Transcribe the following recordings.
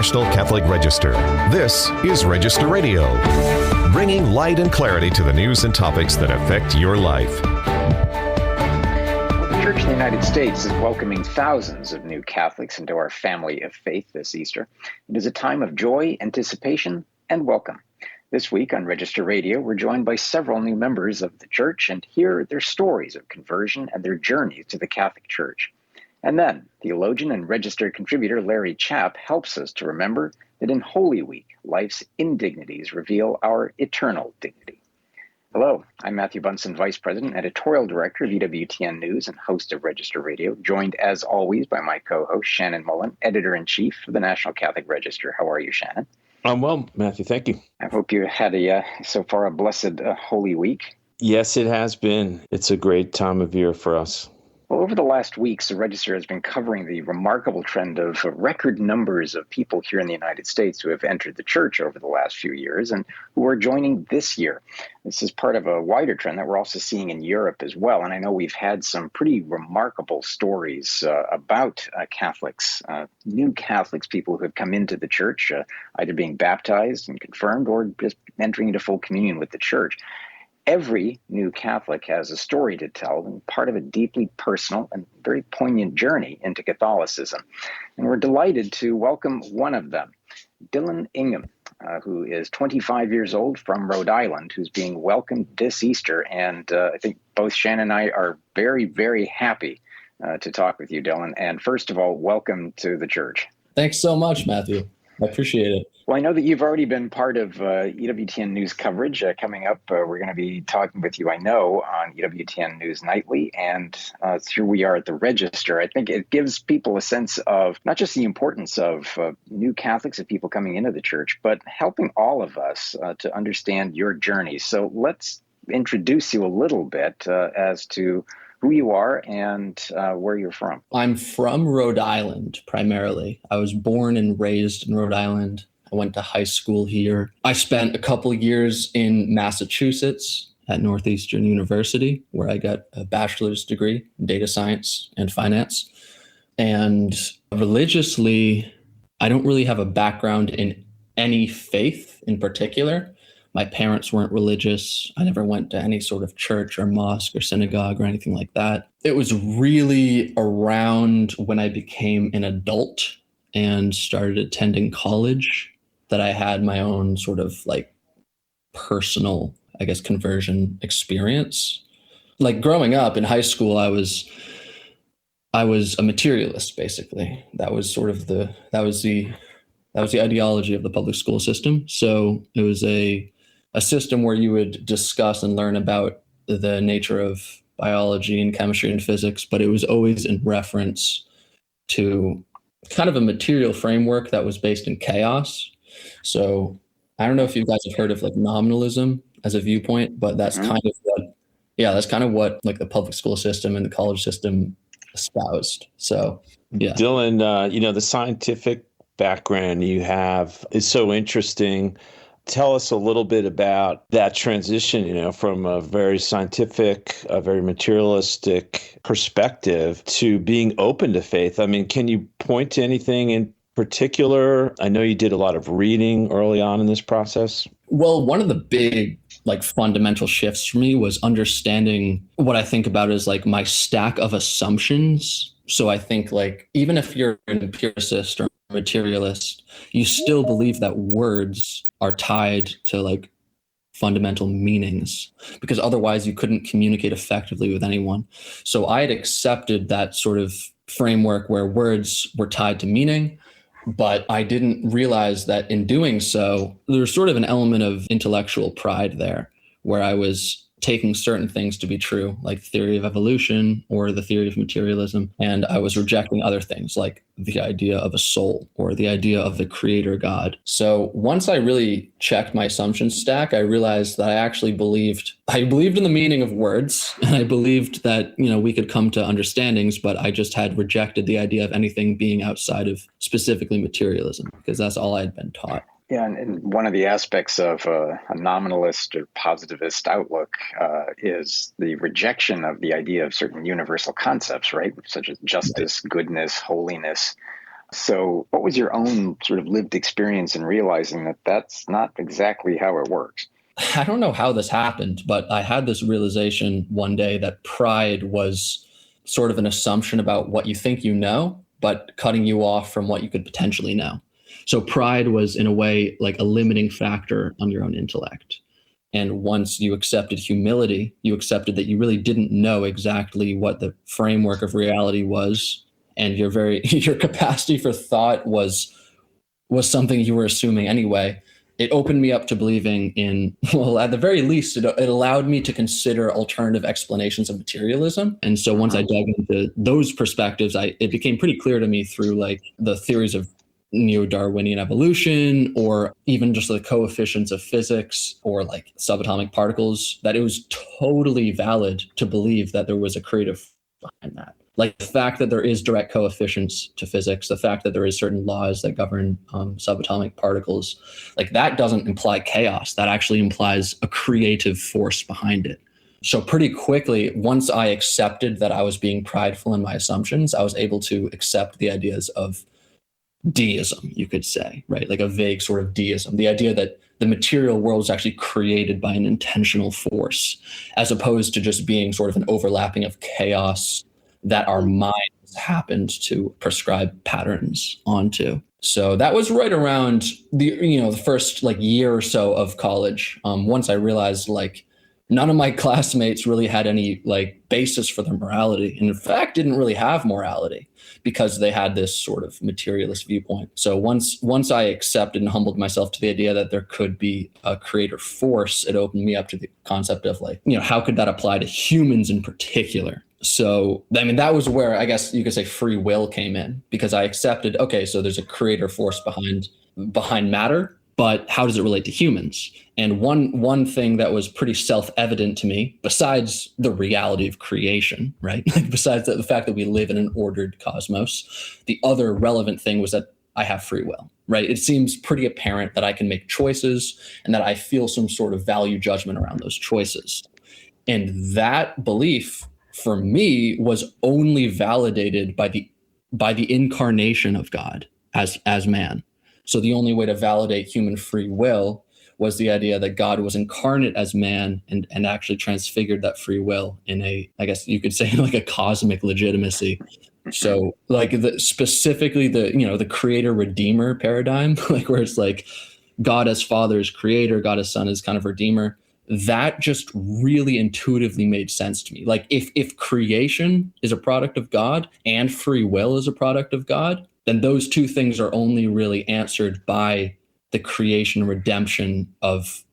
National Catholic Register. This is Register Radio, bringing light and clarity to the news and topics that affect your life. The Church in the United States is welcoming thousands of new Catholics into our family of faith this Easter. It is a time of joy, anticipation, and welcome. This week on Register Radio, we're joined by several new members of the Church and hear their stories of conversion and their journey to the Catholic Church. And then, theologian and Register contributor Larry Chapp helps us to remember that in Holy Week, life's indignities reveal our eternal dignity. Hello, I'm Matthew Bunson, Vice President, Editorial Director of EWTN News and host of Register Radio, joined as always by my co-host Shannon Mullen, Editor-in-Chief of the National Catholic Register. How are you, Shannon? I'm well, Matthew. Thank you. I hope you had so far a blessed Holy Week. Yes, it has been. It's a great time of year for us. Well, over the last weeks, the Register has been covering the remarkable trend of record numbers of people here in the United States who have entered the Church over the last few years and who are joining this year. This is part of a wider trend that we're also seeing in Europe as well. And I know we've had some pretty remarkable stories about Catholics, new Catholics, people who have come into the Church, either being baptized and confirmed or just entering into full communion with the Church. Every new Catholic has a story to tell and part of a deeply personal and very poignant journey into Catholicism. And we're delighted to welcome one of them, Dylan Ingham, who is 25 years old from Rhode Island, who's being welcomed this Easter. And I think both Shannon and I are very, very happy to talk with you, Dylan. And first of all, welcome to the Church. Thanks so much, Matthew. I appreciate it. Well, I know that you've already been part of EWTN News coverage. Coming up, we're going to be talking with you, I know, on EWTN News Nightly. And here we are at the Register. I think it gives people a sense of not just the importance of new Catholics, of people coming into the Church, but helping all of us to understand your journey. So let's introduce you a little bit as to who you are and where you're from. I'm from Rhode Island, primarily. I was born and raised in Rhode Island. I went to high school here. I spent a couple years in Massachusetts at Northeastern University, where I got a bachelor's degree in data science and finance. And religiously, I don't really have a background in any faith in particular. My parents weren't religious. I never went to any sort of church or mosque or synagogue or anything like that. It was really around when I became an adult and started attending college that I had my own sort of like personal, I guess, conversion experience. Like growing up in high school, I was a materialist, basically. That was the ideology of the public school system. So it was a system where you would discuss and learn about the nature of biology and chemistry and physics, but it was always in reference to kind of a material framework that was based in chaos. So I don't know if you guys have heard of like nominalism as a viewpoint, but that's kind of what like the public school system and the college system espoused. So, yeah. Dylan, the scientific background you have is so interesting. Tell us a little bit about that transition, from a very scientific, a very materialistic perspective to being open to faith. I mean, can you point to anything in particular? I know you did a lot of reading early on in this process. Well, one of the big fundamental shifts for me was understanding what I think about as like my stack of assumptions. So I think even if you're an empiricist or materialist, you still believe that words are tied to fundamental meanings, because otherwise you couldn't communicate effectively with anyone. So I had accepted that sort of framework where words were tied to meaning, but I didn't realize that in doing so, there's sort of an element of intellectual pride there, where I was taking certain things to be true, like theory of evolution or the theory of materialism. And I was rejecting other things like the idea of a soul or the idea of the creator God. So once I really checked my assumption stack, I realized that I actually believed in the meaning of words. And I believed that, we could come to understandings, but I just had rejected the idea of anything being outside of specifically materialism, because that's all I had been taught. Yeah, and one of the aspects of a nominalist or positivist outlook is the rejection of the idea of certain universal concepts, right? Such as justice, goodness, holiness. So what was your own sort of lived experience in realizing that that's not exactly how it works? I don't know how this happened, but I had this realization one day that pride was sort of an assumption about what you think you know, but cutting you off from what you could potentially know. So pride was, in a way, like a limiting factor on your own intellect. And once you accepted humility, you accepted that you really didn't know exactly what the framework of reality was, and your capacity for thought was something you were assuming anyway. It opened me up to believing in, well, at the very least, it allowed me to consider alternative explanations of materialism. And so once I dug into those perspectives, it became pretty clear to me through like the theories of neo-Darwinian evolution, or even just the coefficients of physics, or like subatomic particles, that it was totally valid to believe that there was a creative behind that. Like the fact that there is direct coefficients to physics, the fact that there is certain laws that govern subatomic particles, like that doesn't imply chaos. That actually implies a creative force behind it. So pretty quickly, once I accepted that I was being prideful in my assumptions, I was able to accept the ideas of deism, you could say, right? Like a vague sort of deism, the idea that the material world is actually created by an intentional force, as opposed to just being sort of an overlapping of chaos that our minds happened to prescribe patterns onto. So that was right around the first like year or so of college. Once I realized like none of my classmates really had any like basis for their morality, and in fact didn't really have morality, because they had this sort of materialist viewpoint. So once I accepted and humbled myself to the idea that there could be a creator force, it opened me up to the concept of like, how could that apply to humans in particular? So, I mean, that was where I guess you could say free will came in, because I accepted, okay, so there's a creator force behind matter, but how does it relate to humans? And one thing that was pretty self-evident to me, besides the reality of creation, right? Besides the fact that we live in an ordered cosmos, the other relevant thing was that I have free will, right? It seems pretty apparent that I can make choices and that I feel some sort of value judgment around those choices. And that belief for me was only validated by the incarnation of God as man. So the only way to validate human free will was the idea that God was incarnate as man and actually transfigured that free will in a, I guess you could say, like a cosmic legitimacy. So like specifically the creator redeemer paradigm, like where it's like God as Father is creator, God as Son is kind of redeemer. That just really intuitively made sense to me. Like if creation is a product of God and free will is a product of God, then those two things are only really answered by the creation and redemption of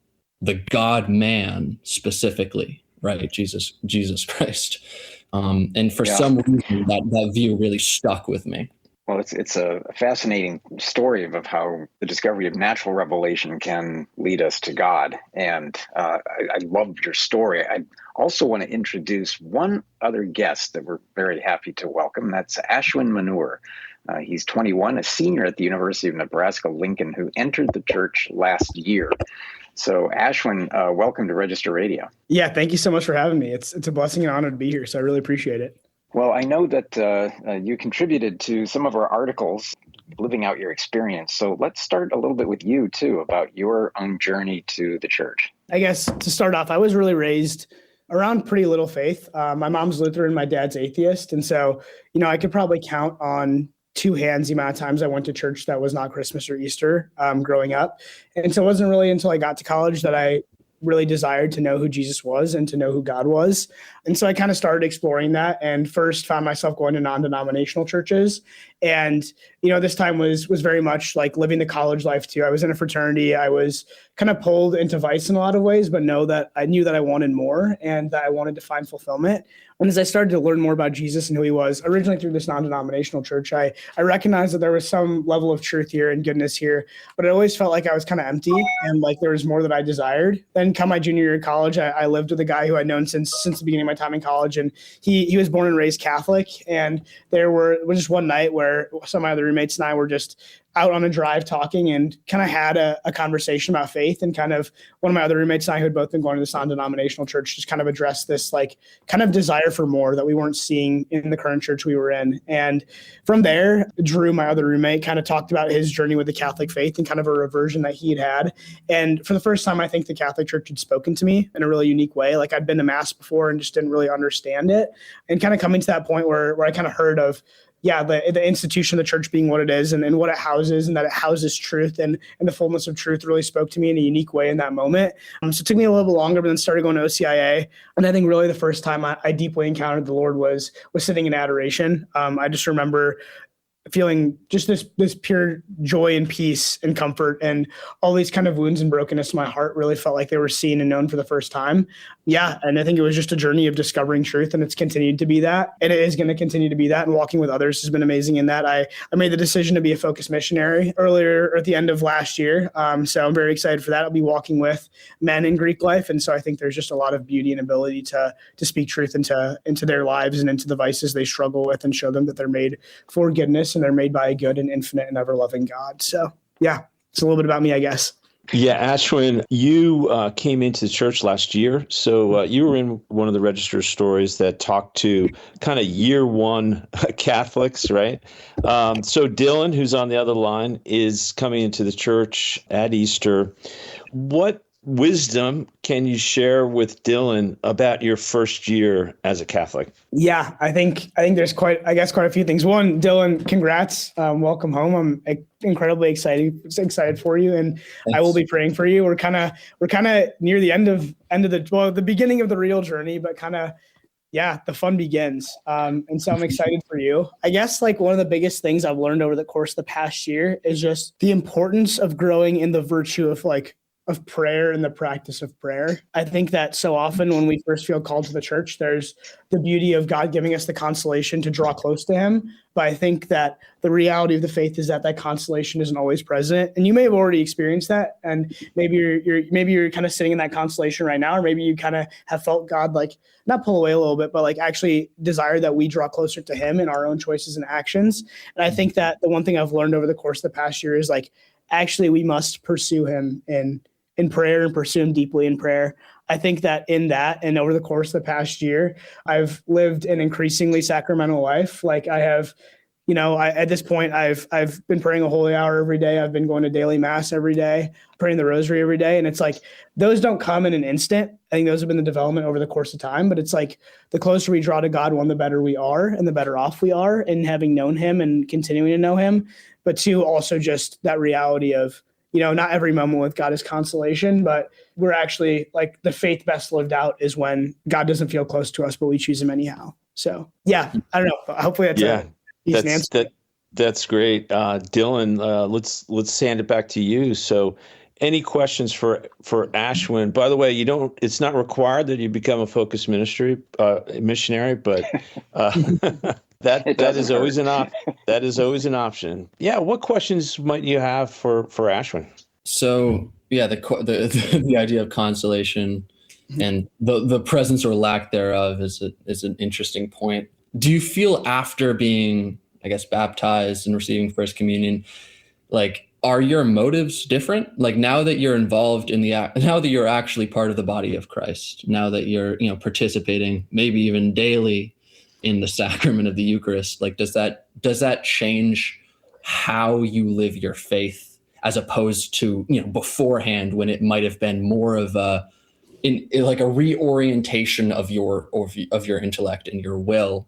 the God-man specifically, right? Jesus Christ. And for some reason, that view really stuck with me. Well, it's a fascinating story of how the discovery of natural revelation can lead us to God. And I loved your story. I also want to introduce one other guest that we're very happy to welcome. That's Ashwin Manur. He's 21, a senior at the University of Nebraska-Lincoln, who entered the church last year. So Ashwin, welcome to Register Radio. Yeah, thank you so much for having me. It's a blessing and honor to be here, so I really appreciate it. Well, I know that you contributed to some of our articles, living out your experience. So let's start a little bit with you, too, about your own journey to the church. I guess to start off, I was really raised around pretty little faith. My mom's Lutheran, my dad's atheist. And so, I could probably count on two hands the amount of times I went to church that was not Christmas or Easter growing up. And so it wasn't really until I got to college that I really desired to know who Jesus was and to know who God was. And so I kind of started exploring that, and first found myself going to non-denominational churches. And, this time was very much like living the college life too. I was in a fraternity. I was kind of pulled into vice in a lot of ways, but I knew that I wanted more and that I wanted to find fulfillment. And as I started to learn more about Jesus and who he was, originally through this non-denominational church, I recognized that there was some level of truth here and goodness here, but it always felt like I was kind of empty and like there was more that I desired. Then come my junior year of college, I lived with a guy who I'd known since the beginning of my time in college, and he was born and raised Catholic. And there was just one night where some of my other roommates and I were just out on a drive talking and kind of had a conversation about faith. And kind of one of my other roommates and I, who had both been going to this non-denominational church, just kind of addressed this like kind of desire for more that we weren't seeing in the current church we were in. And from there, Drew, my other roommate, kind of talked about his journey with the Catholic faith and kind of a reversion that he had. And for the first time, I think the Catholic Church had spoken to me in a really unique way. Like I'd been to Mass before and just didn't really understand it. And kind of coming to that point where I kind of heard of, the institution of the church being what it is and what it houses, and that it houses truth and the fullness of truth really spoke to me in a unique way in that moment. So it took me a little bit longer, but then started going to OCIA. And I think really the first time I deeply encountered the Lord was sitting in adoration. I just remember feeling just this pure joy and peace and comfort, and all these kind of wounds and brokenness in my heart really felt like they were seen and known for the first time. Yeah. And I think it was just a journey of discovering truth, and it's continued to be that. And it is going to continue to be that. And walking with others has been amazing in that. I made the decision to be a focus missionary earlier or at the end of last year. So I'm very excited for that. I'll be walking with men in Greek life. And so I think there's just a lot of beauty and ability to speak truth into their lives and into the vices they struggle with, and show them that they're made for goodness and they're made by a good and infinite and ever-loving God. So yeah, it's a little bit about me, I guess. Yeah, Ashwin, you came into the church last year. So you were in one of the register stories that talked to kind of year one Catholics, right? So Dylan, who's on the other line, is coming into the church at Easter. What wisdom can you share with Dylan about your first year as a Catholic? Yeah, I think there's quite a few things. One, Dylan, congrats. Welcome home. I'm incredibly excited for you, and thanks. I will be praying for you. We're kind of near the end of the beginning of the real journey, but the fun begins. And so I'm excited for you. I guess like one of the biggest things I've learned over the course of the past year is just the importance of growing in the virtue of prayer and the practice of prayer. I think that so often when we first feel called to the church, there's the beauty of God giving us the consolation to draw close to him. But I think that the reality of the faith is that consolation isn't always present. And you may have already experienced that. And maybe you're kind of sitting in that consolation right now, or maybe you kind of have felt God like not pull away a little bit, but like actually desire that we draw closer to him in our own choices and actions. And I think that the one thing I've learned over the course of the past year is like, actually we must pursue him in prayer and pursue him deeply in prayer. I think that in that, and over the course of the past year, I've lived an increasingly sacramental life. Like I have, at this point, I've been praying a holy hour every day. I've been going to daily mass every day, praying the rosary every day. And it's like, those don't come in an instant. I think those have been the development over the course of time, but it's like the closer we draw to God, one, the better we are and the better off we are in having known him and continuing to know him. But two, also just that reality of, not every moment with God is consolation, but we're actually like the faith best lived out is when God doesn't feel close to us, but we choose him anyhow. So yeah, I don't know. Hopefully that's a decent answer. That's great. Dylan, let's hand it back to you. So any questions for Ashwin? By the way, it's not required that you become a focus missionary, but that is always an option. Yeah. What questions might you have for Ashwin? So yeah, the idea of consolation and the presence or lack thereof is an interesting point. Do you feel after being, I guess, baptized and receiving First Communion, like, are your motives different? Like now that you're involved in now that you're actually part of the body of Christ, now that you're, participating maybe even daily in the sacrament of the Eucharist, like, does that change how you live your faith as opposed to, beforehand when it might have been more of a reorientation of your intellect and your will?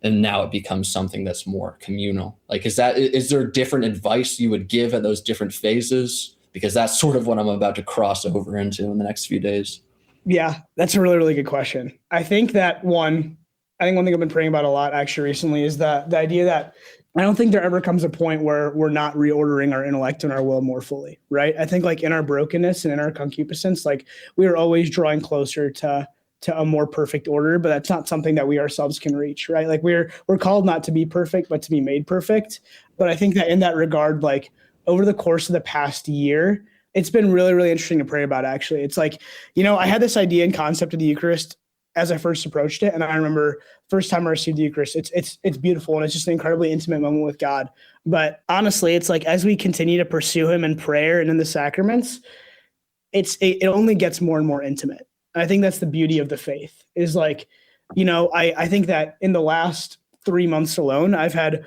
And now it becomes something that's more communal. Like, is there different advice you would give at those different phases? Because that's sort of what I'm about to cross over into in the next few days. Yeah, that's a really, really good question. I think one thing I've been praying about a lot actually recently is the idea that I don't think there ever comes a point where we're not reordering our intellect and our will more fully, right? I think like in our brokenness and in our concupiscence, like we are always drawing closer to a more perfect order, but that's not something that we ourselves can reach, right? Like we're called not to be perfect, but to be made perfect. But I think that in that regard, like over the course of the past year, it's been really, really interesting to pray about, actually. It's like, I had this idea and concept of the Eucharist as I first approached it. And I remember first time I received the Eucharist, it's beautiful, and it's just an incredibly intimate moment with God. But honestly, it's like as we continue to pursue him in prayer and in the sacraments, it only gets more and more intimate. And I think that's the beauty of the faith is like, I think that in the last 3 months alone, I've had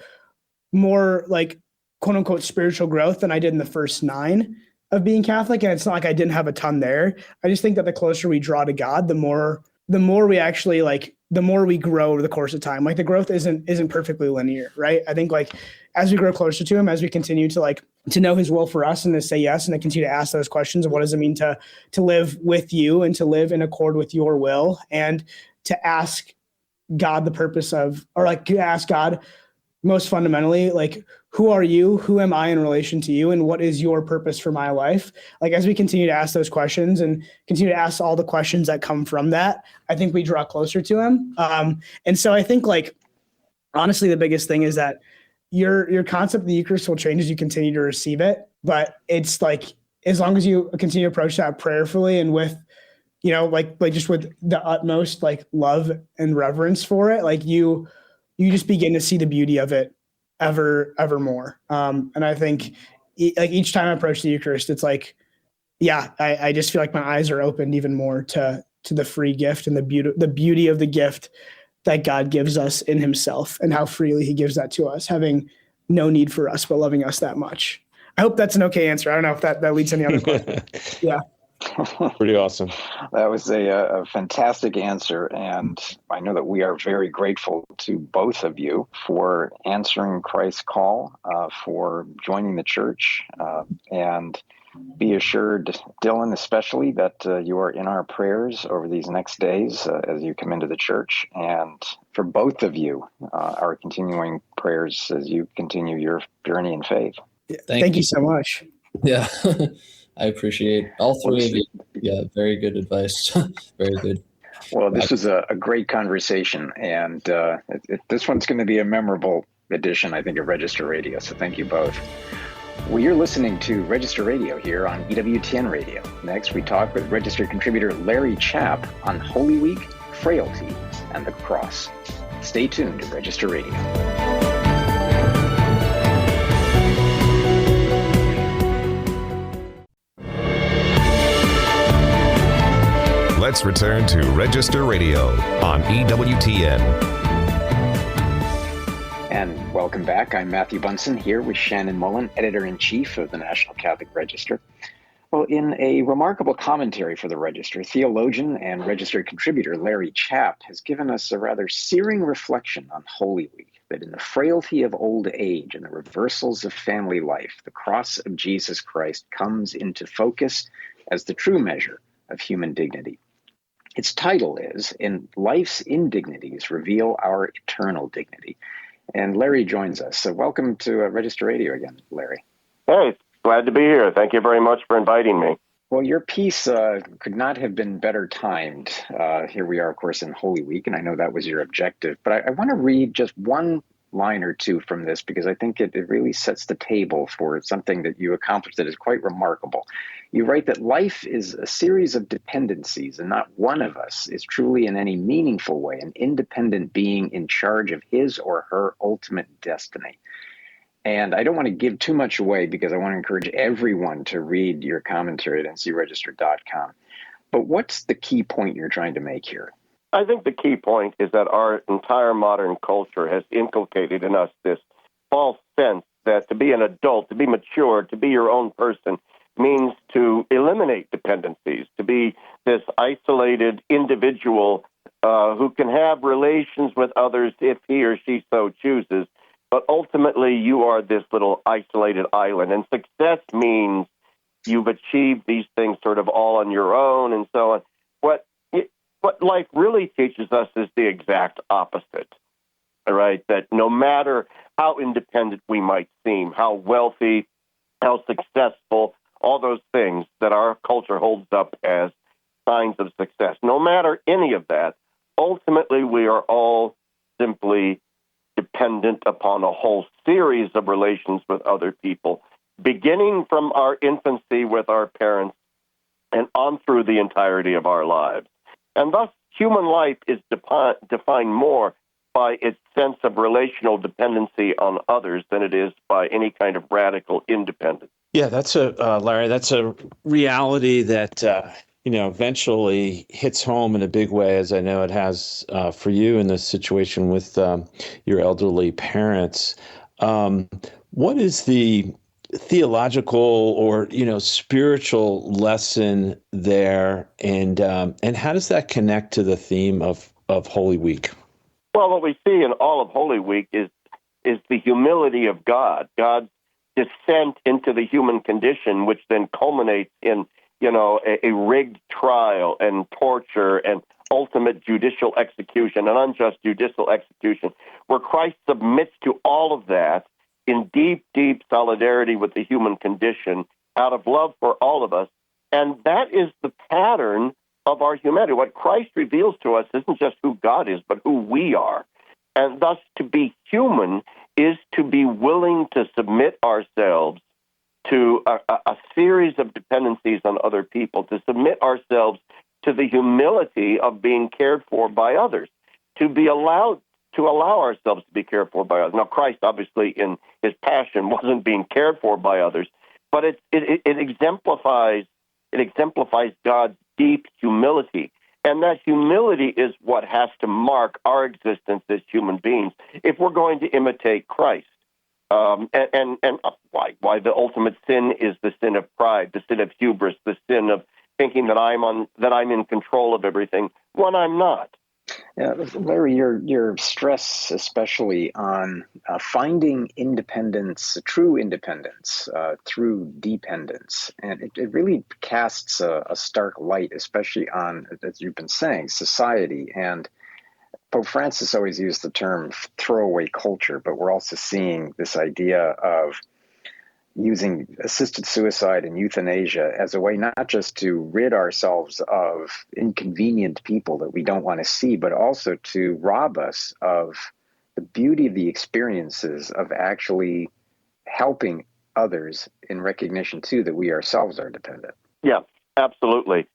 more like quote unquote spiritual growth than I did in the first 9 of being Catholic. And it's not like I didn't have a ton there. I just think that the closer we draw to God, the more we actually like, the more we grow over the course of time. Like the growth isn't perfectly linear, right? I think like as we grow closer to him, as we continue to like to know his will for us and to say yes and to continue to ask those questions of what does it mean to live with you and to live in accord with your will, and to ask God the purpose of, or like to ask God most fundamentally, like, who are you? Who am I in relation to you? And what is your purpose for my life? Like, as we continue to ask those questions and continue to ask all the questions that come from that, I think we draw closer to him. And so I think like, honestly, the biggest thing is that your concept of the Eucharist will change as you continue to receive it. But it's like, as long as you continue to approach that prayerfully and with, like just with the utmost like love and reverence for it, like you just begin to see the beauty of it ever more. And I think like each time I approach the Eucharist, it's like, yeah, I just feel like my eyes are opened even more to the free gift and the beauty of the gift that God gives us in himself, and how freely he gives that to us, having no need for us, but loving us that much. I hope that's an okay answer. I don't know if that leads to any other questions. Yeah. Pretty awesome. That was a fantastic answer. And I know that we are very grateful to both of you for answering Christ's call, for joining the church. And be assured, Dylan, especially, that you are in our prayers over these next days as you come into the church. And for both of you, our continuing prayers as you continue your journey in faith. Thank you so much. Yeah. I appreciate all three of you. Yeah, very good advice. Very good. Well, this was a great conversation, and this one's going to be a memorable edition, I think, of Register Radio, so thank you both. Well, you're listening to Register Radio here on EWTN Radio. Next, we talk with Register contributor Larry Chapp on Holy Week, frailty, and the cross. Stay tuned to Register Radio. Let's return to Register Radio on EWTN. And welcome back. I'm Matthew Bunson here with Shannon Mullen, Editor-in-Chief of the National Catholic Register. Well, in a remarkable commentary for the Register, theologian and Register contributor Larry Chapp has given us a rather searing reflection on Holy Week, that in the frailty of old age and the reversals of family life, the cross of Jesus Christ comes into focus as the true measure of human dignity. Its title is, "In Life's Indignities Reveal Our Eternal Dignity." And Larry joins us. So welcome to Register Radio again, Larry. Hey, glad to be here. Thank you very much for inviting me. Well, your piece could not have been better timed. Here we are, of course, in Holy Week, and I know that was your objective. But I want to read just one line or two from this, because I think it really sets the table for something that you accomplished that is quite remarkable. You write that life is a series of dependencies, and not one of us is truly in any meaningful way an independent being in charge of his or her ultimate destiny. And I don't want to give too much away, because I want to encourage everyone to read your commentary at ncregister.com. But what's the key point you're trying to make here? I think the key point is that our entire modern culture has inculcated in us this false sense that to be an adult, to be mature, to be your own person means to eliminate dependencies, to be this isolated individual who can have relations with others if he or she so chooses. But ultimately, you are this little isolated island. And success means you've achieved these things sort of all on your own and so on. What life really teaches us is the exact opposite, all right? That no matter how independent we might seem, how wealthy, how successful, all those things that our culture holds up as signs of success, no matter any of that, ultimately we are all simply dependent upon a whole series of relations with other people, beginning from our infancy with our parents and on through the entirety of our lives. And thus, human life is defined more by its sense of relational dependency on others than it is by any kind of radical independence. Yeah, that's Larry, that's a reality that, eventually hits home in a big way, as I know it has for you in this situation with your elderly parents. What is the theological or, spiritual lesson there, and how does that connect to the theme of Holy Week? Well, what we see in all of Holy Week is the humility of God, God's descent into the human condition, which then culminates in, a rigged trial and torture and ultimate judicial execution, an unjust judicial execution, where Christ submits to all of that in deep, deep solidarity with the human condition out of love for all of us. And that is the pattern of our humanity. What Christ reveals to us isn't just who God is, but who we are. And thus, to be human is to be willing to submit ourselves to a series of dependencies on other people, to submit ourselves to the humility of being cared for by others, to allow ourselves to be cared for by others. Now, Christ, obviously, in his passion, wasn't being cared for by others, but it exemplifies God's deep humility. And that humility is what has to mark our existence as human beings if we're going to imitate Christ. And why the ultimate sin is the sin of pride, the sin of hubris, the sin of thinking that I'm in control of everything when I'm not. Yeah, Larry, your stress, especially on finding independence, true independence, through dependence, and it really casts a stark light, especially on, as you've been saying, society. And Pope Francis always used the term throwaway culture, but we're also seeing this idea of using assisted suicide and euthanasia as a way not just to rid ourselves of inconvenient people that we don't want to see, but also to rob us of the beauty of the experiences of actually helping others in recognition, too, that we ourselves are dependent. Yeah, absolutely.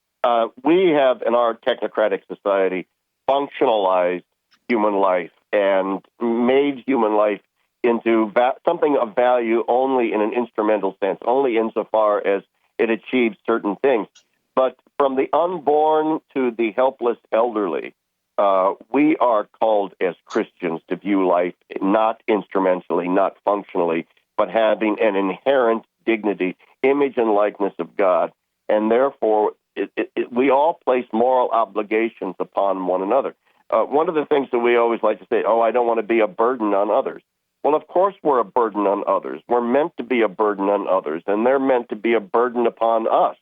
We have, in our technocratic society, functionalized human life and made human life into something of value only in an instrumental sense, only insofar as it achieves certain things. But from the unborn to the helpless elderly, we are called as Christians to view life not instrumentally, not functionally, but having an inherent dignity, image and likeness of God. And therefore, we all place moral obligations upon one another. One of the things that we always like to say, I don't want to be a burden on others. Well, of course we're a burden on others. We're meant to be a burden on others, and they're meant to be a burden upon us.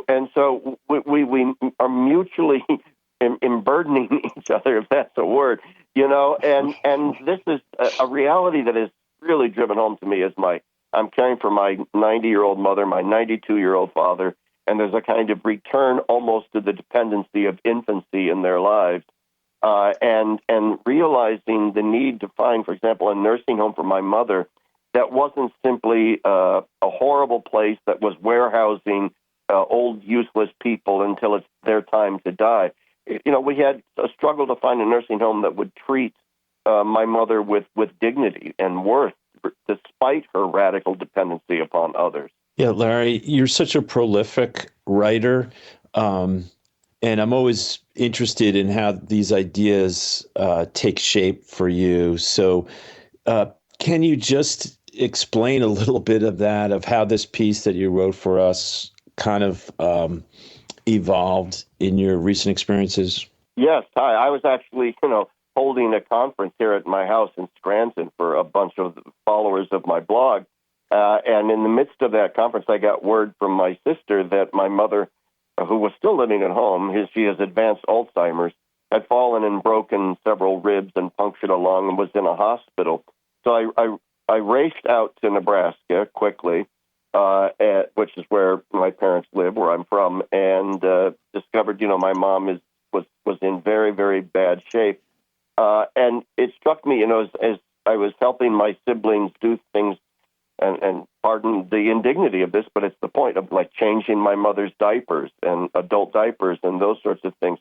And so we are mutually emburdening each other, if that's a word, and this is a reality that is really driven home to me as I'm caring for my 90-year-old mother, my 92-year-old father, and there's a kind of return almost to the dependency of infancy in their lives. And realizing the need to find, for example, a nursing home for my mother that wasn't simply a horrible place that was warehousing old, useless people until it's their time to die. We had a struggle to find a nursing home that would treat my mother with dignity and worth, despite her radical dependency upon others. Yeah, Larry, you're such a prolific writer. And I'm always interested in how these ideas take shape for you. So can you just explain a little bit of that, of how this piece that you wrote for us kind of evolved in your recent experiences? Yes. Hi. I was actually, holding a conference here at my house in Scranton for a bunch of followers of my blog. And in the midst of that conference, I got word from my sister that my mother, who was still living at home, she has advanced Alzheimer's, had fallen and broken several ribs and punctured a lung and was in a hospital. So I raced out to Nebraska quickly, which is where my parents live, where I'm from, and discovered, my mom was in very, very bad shape. And it struck me, as I was helping my siblings do things, and pardon the indignity of this, but it's the point of changing my mother's diapers and adult diapers and those sorts of things.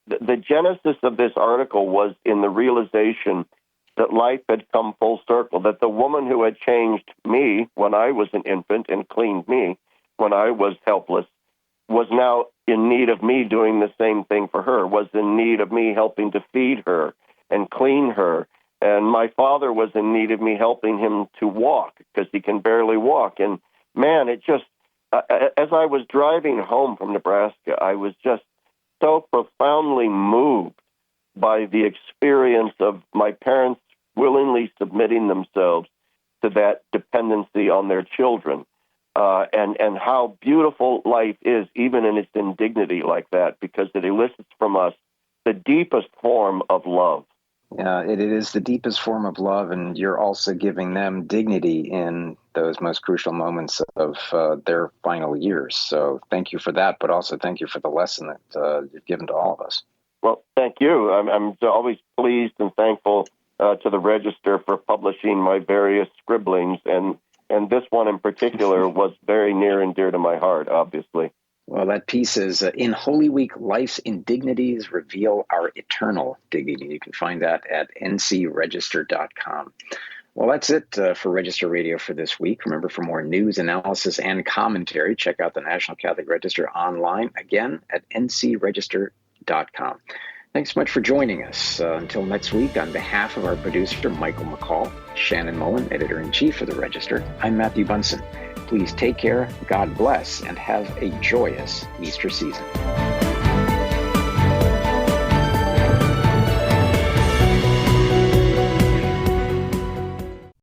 the genesis of this article was in the realization that life had come full circle, that the woman who had changed me when I was an infant and cleaned me when I was helpless was now in need of me doing the same thing for her, was in need of me helping to feed her and clean her. And my father was in need of me helping him to walk because he can barely walk. And man, it just, as I was driving home from Nebraska, I was just so profoundly moved by the experience of my parents willingly submitting themselves to that dependency on their children, and how beautiful life is, even in its indignity like that, because it elicits from us the deepest form of love. Yeah, it is the deepest form of love, and you're also giving them dignity in those most crucial moments of their final years. So thank you for that, but also thank you for the lesson that you've given to all of us. Well, thank you. I'm always pleased and thankful to the Register for publishing my various scribblings, and this one in particular was very near and dear to my heart, obviously. Well, that piece is in Holy Week, Life's Indignities Reveal Our Eternal Dignity. You can find that at ncregister.com. Well, that's it for Register Radio for this week. Remember, for more news, analysis, and commentary, check out the National Catholic Register online, again, at ncregister.com. Thanks so much for joining us. Until next week, on behalf of our producer, Michael McCall, Shannon Mullen, Editor-in-Chief of the Register, I'm Matthew Bunson. Please take care, God bless, and have a joyous Easter season.